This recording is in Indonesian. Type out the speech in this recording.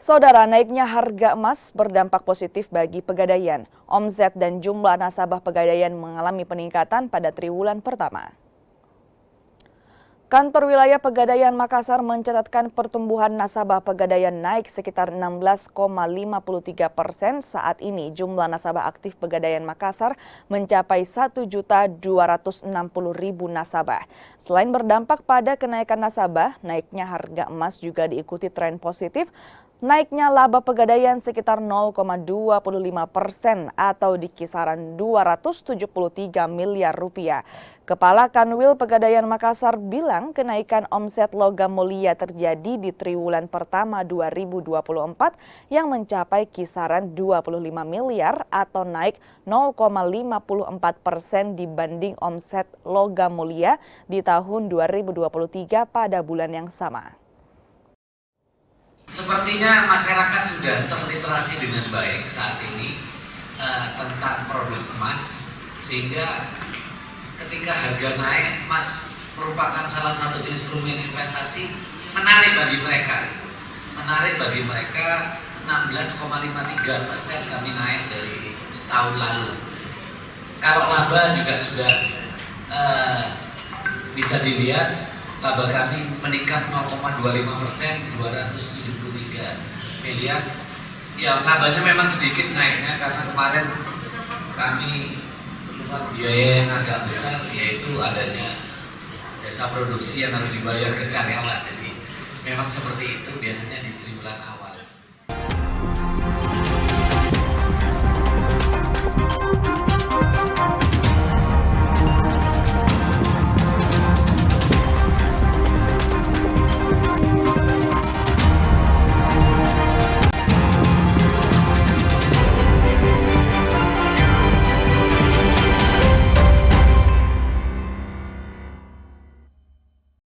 Saudara, naiknya harga emas berdampak positif bagi Pegadaian. Omset dan jumlah nasabah Pegadaian mengalami peningkatan pada triwulan pertama. Kantor wilayah Pegadaian Makassar mencatatkan pertumbuhan nasabah Pegadaian naik sekitar 16,53%. Saat ini jumlah nasabah aktif Pegadaian Makassar mencapai 1.260.000 nasabah. Selain berdampak pada kenaikan nasabah, naiknya harga emas juga diikuti tren positif. Naiknya laba Pegadaian sekitar 0,25% atau di kisaran 273 miliar rupiah. Kepala Kanwil Pegadaian Makassar bilang kenaikan omset logam mulia terjadi di triwulan pertama 2024 yang mencapai kisaran 25 miliar atau naik 0,54% dibanding omset logam mulia di tahun 2023 pada bulan yang sama. Sepertinya masyarakat sudah terliterasi dengan baik saat ini tentang produk emas, sehingga ketika harga naik, emas merupakan salah satu instrumen investasi menarik bagi mereka. Menarik bagi mereka 16,53% kami naik dari tahun lalu. Kalau laba juga sudah bisa dilihat, laba kami meningkat 0,25%, 273 miliar. Ya, labanya memang sedikit naiknya karena kemarin kami keluar biaya yang agak besar, yaitu adanya jasa produksi yang harus dibayar ke karyawan. Jadi memang seperti itu biasanya di triwulan awal.